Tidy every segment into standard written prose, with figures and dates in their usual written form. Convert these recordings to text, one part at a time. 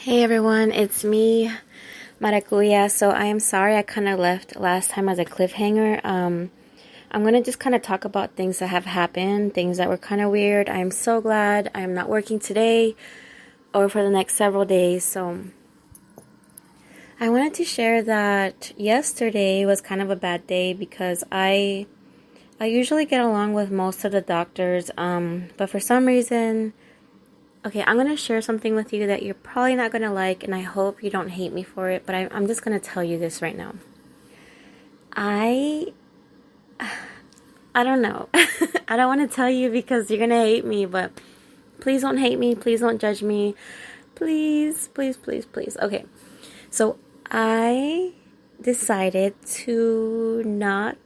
Hey everyone, it's me, Maracuya. So I am sorry I kind of left last time as a cliffhanger. I'm going to just kind of talk about things that have happened, things that were kind of weird. I'm so glad I'm not working today or for the next several days. So I wanted to share that yesterday was kind of a bad day because I usually get along with most of the doctors, but for some reason... Okay, I'm going to share something with you that you're probably not going to like, and I hope you don't hate me for it, but I'm just going to tell you this right now. I don't know. I don't want to tell you because you're going to hate me, but please don't hate me. Please don't judge me. Please, please, please, please. Okay, so I decided to not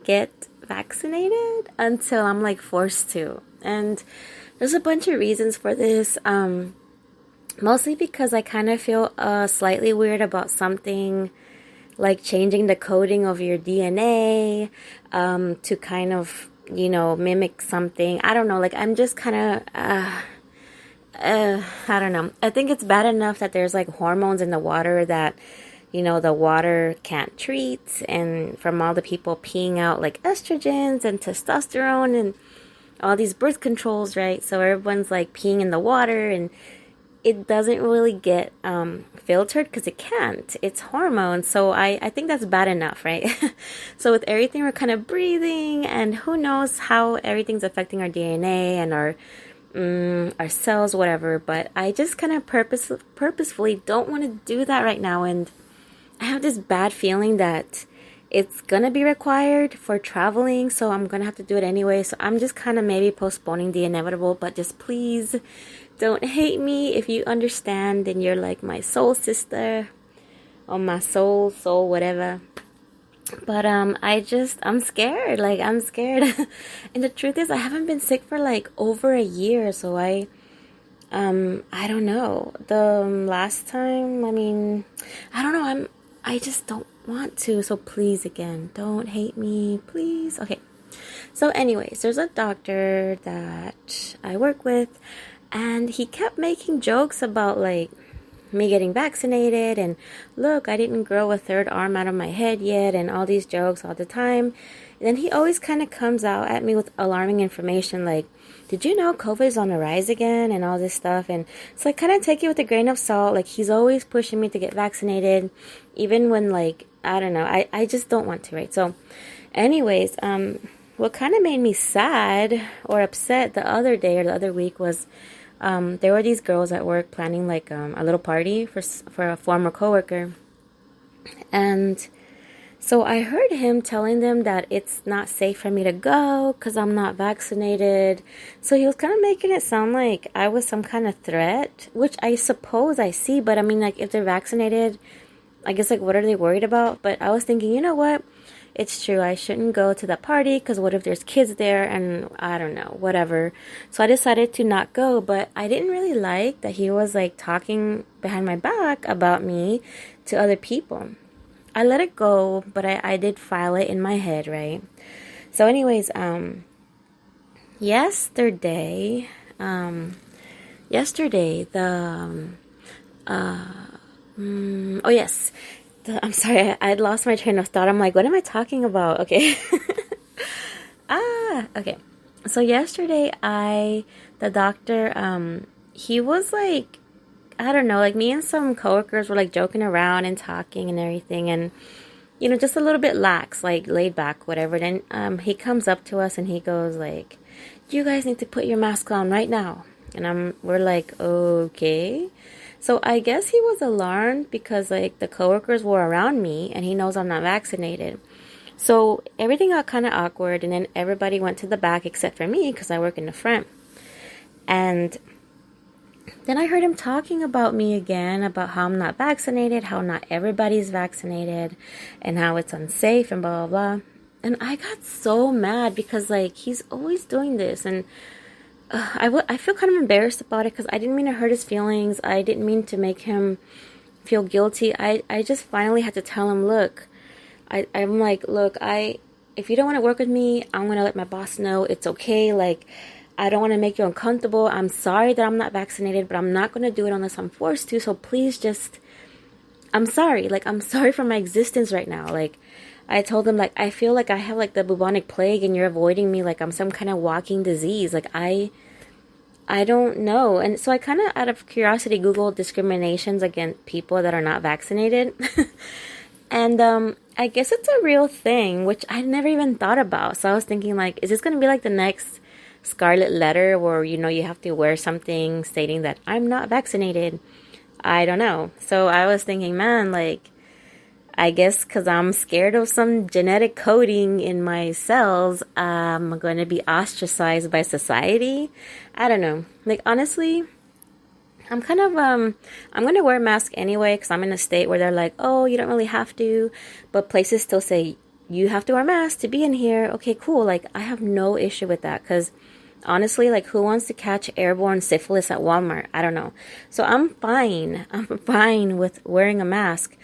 get vaccinated until I'm like forced to. And there's a bunch of reasons for this, mostly because I kind of feel slightly weird about something like changing the coding of your DNA to kind of, mimic something. I don't know, like I'm just kind of, I don't know. I think it's bad enough that there's like hormones in the water that, the water can't treat, and from all the people peeing out like estrogens and testosterone and all these birth controls, right? So everyone's like peeing in the water and it doesn't really get filtered because it can't. It's hormones. So I think that's bad enough, right? So with everything we're kind of breathing, and who knows how everything's affecting our DNA and our cells, whatever. But I just kind of purposefully don't want to do that right now. And I have this bad feeling that it's gonna be required for traveling, so I'm gonna have to do it anyway. So I'm just kind of maybe postponing the inevitable, but just please don't hate me. If you understand, then you're like my soul sister or my soul, whatever. But I'm scared. Like I'm scared. And the truth is I haven't been sick for like over a year, so I don't know. The last time, I don't know. I just don't want to, so please, again, don't hate me, please. Okay, so anyways, there's a doctor that I work with, and he kept making jokes about like me getting vaccinated, and look, I didn't grow a third arm out of my head yet, and all these jokes all the time. And then he always kind of comes out at me with alarming information like, did you know COVID is on the rise again, and all this stuff. And so I kind of take it with a grain of salt. Like, he's always pushing me to get vaccinated, even when, like, I don't know, I just don't want to, right? So anyways, what kind of made me sad or upset the other day or the other week was there were these girls at work planning like a little party for a former coworker. And so I heard him telling them that it's not safe for me to go because I'm not vaccinated. So he was kind of making it sound like I was some kind of threat, which I suppose I see. But I mean, like, if they're vaccinated, I guess, like, what are they worried about? But I was thinking, you know what? It's true. I shouldn't go to that party because what if there's kids there and I don't know, whatever. So I decided to not go. But I didn't really like that he was like talking behind my back about me to other people. I let it go, but I did file it in my head, right? So anyways, yesterday, oh yes, I'm sorry, I lost my train of thought. I'm like, what am I talking about? Okay. Okay. So yesterday, the doctor, he was like, I don't know, like me and some coworkers were like joking around and talking and everything, and just a little bit lax, like laid back, whatever. Then he comes up to us and he goes like, "You guys need to put your mask on right now." And we're like, okay. So I guess he was alarmed because like the coworkers were around me and he knows I'm not vaccinated. So everything got kind of awkward, and then everybody went to the back except for me because I work in the front. And then I heard him talking about me again, about how I'm not vaccinated, how not everybody's vaccinated, and how it's unsafe and blah, blah, blah. And I got so mad because, like, he's always doing this. And I feel kind of embarrassed about it because I didn't mean to hurt his feelings. I didn't mean to make him feel guilty. I just finally had to tell him, look, I'm like, look, if you don't want to work with me, I'm going to let my boss know it's okay. Like, I don't want to make you uncomfortable. I'm sorry that I'm not vaccinated, but I'm not going to do it unless I'm forced to. So please just, I'm sorry. Like, I'm sorry for my existence right now. Like, I told him, like, I feel like I have, like, the bubonic plague and you're avoiding me like I'm some kind of walking disease. Like, I don't know. And so I kind of, out of curiosity, Googled discriminations against people that are not vaccinated. And I guess it's a real thing, which I never even thought about. So I was thinking, like, is this going to be like the next Scarlet Letter where, you know, you have to wear something stating that I'm not vaccinated? I don't know. So I was thinking, man, like, I guess because I'm scared of some genetic coding in my cells, I'm going to be ostracized by society. I don't know. Like, honestly, I'm kind of, I'm going to wear a mask anyway because I'm in a state where they're like, oh, you don't really have to. But places still say, you have to wear a mask to be in here. Okay, cool. Like, I have no issue with that because honestly, like, who wants to catch airborne syphilis at Walmart? I don't know. So I'm fine. I'm fine with wearing a mask.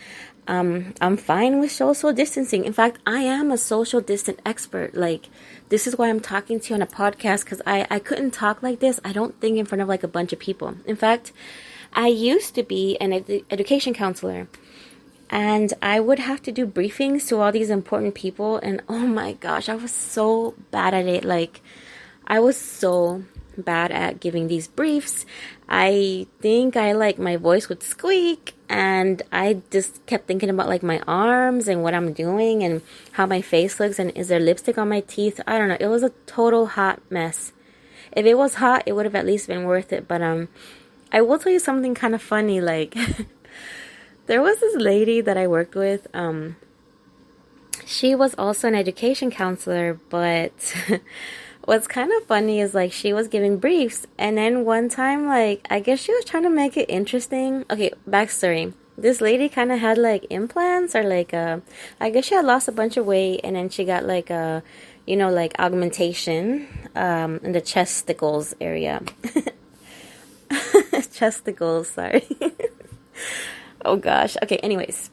I'm fine with social distancing. In fact, I am a social distant expert. Like, this is why I'm talking to you on a podcast, because I couldn't talk like this, I don't think, in front of like a bunch of people. In fact, I used to be an education counselor, and I would have to do briefings to all these important people, and oh my gosh, I was so bad at it. Like, I was so bad at giving these briefs. I think my voice would squeak, and I just kept thinking about like my arms and what I'm doing and how my face looks and is there lipstick on my teeth. I don't know. It was a total hot mess. If it was hot, it would have at least been worth it. But I will tell you something kind of funny. Like, there was this lady that I worked with. She was also an education counselor, but what's kind of funny is, like, she was giving briefs, and then one time, like, I guess she was trying to make it interesting. Okay, backstory. This lady kind of had, like, implants, or, like, I guess she had lost a bunch of weight, and then she got, like, you know, like, augmentation, in the chesticles area. Chesticles, sorry. Oh, gosh. Okay, anyways.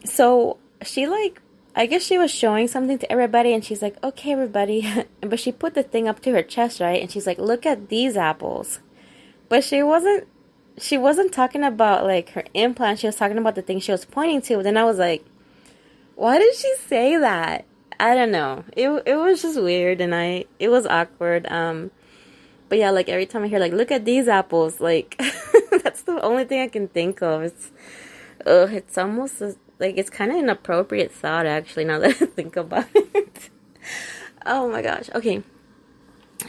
So, she, like, I guess she was showing something to everybody, and she's like, okay, everybody. But she put the thing up to her chest, right? And she's like, look at these apples. But she wasn't talking about, like, her implant. She was talking about the thing she was pointing to. Then I was like, why did she say that? I don't know. It was just weird, and it was awkward. But yeah, like, every time I hear, like, look at these apples, like, that's the only thing I can think of. It's almost like, it's kind of an inappropriate thought, actually, now that I think about it. Oh my gosh. Okay.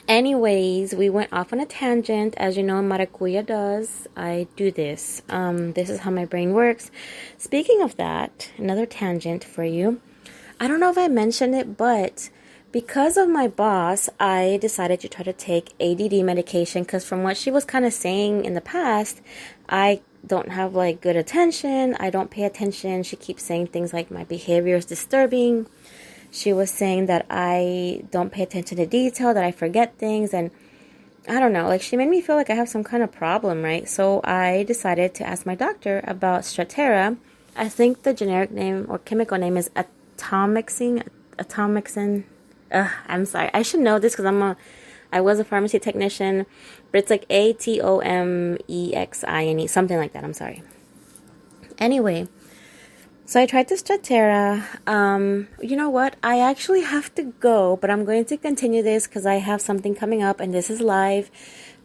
Anyways, we went off on a tangent. As you know, Maracuya does. I do this. This is how my brain works. Speaking of that, another tangent for you. I don't know if I mentioned it, but because of my boss, I decided to try to take ADD medication, because from what she was kind of saying in the past, I don't have, like, good attention. I don't pay attention. She keeps saying things like my behavior is disturbing. She was saying that I don't pay attention to detail, that I forget things, and I don't know. Like, she made me feel like I have some kind of problem, right? So I decided to ask my doctor about Strattera. I think the generic name or chemical name is Atomixin. I'm sorry. I should know this because I was a pharmacy technician, but it's like Atomexine, something like that. I'm sorry. Anyway, so I tried this Strattera. You know what? I actually have to go, but I'm going to continue this because I have something coming up, and this is live.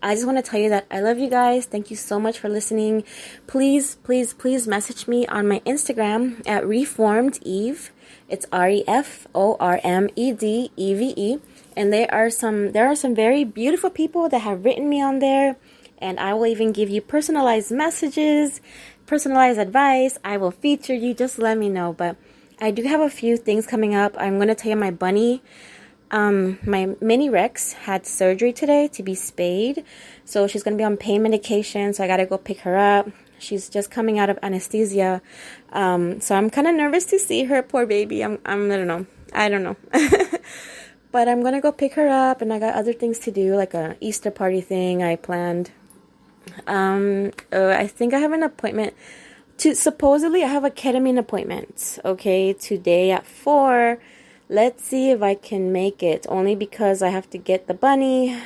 I just want to tell you that I love you guys. Thank you so much for listening. Please, please, please message me on my Instagram at Reformed Eve. It's REFORMEDEVE. And there are some very beautiful people that have written me on there, and I will even give you personalized messages, personalized advice. I will feature you. Just let me know. But I do have a few things coming up. I'm going to tell you my bunny. My mini Rex had surgery today to be spayed, so she's going to be on pain medication, so I got to go pick her up. She's just coming out of anesthesia. So I'm kind of nervous to see her, poor baby. I don't know. But I'm going to go pick her up, and I got other things to do, like a Easter party thing I planned. I think I have an appointment supposedly I have a ketamine appointment, okay, today at 4. Let's see if I can make it, only because I have to get the bunny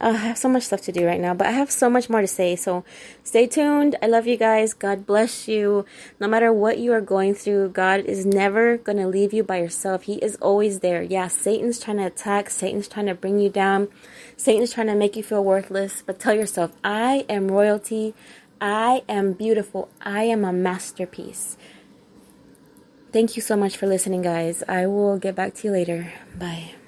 I have so much stuff to do right now, but I have so much more to say. So stay tuned. I love you guys. God bless you. No matter what you are going through, God is never going to leave you by yourself. He is always there. Yeah, Satan's trying to attack. Satan's trying to bring you down. Satan's trying to make you feel worthless. But tell yourself, I am royalty. I am beautiful. I am a masterpiece. Thank you so much for listening, guys. I will get back to you later. Bye.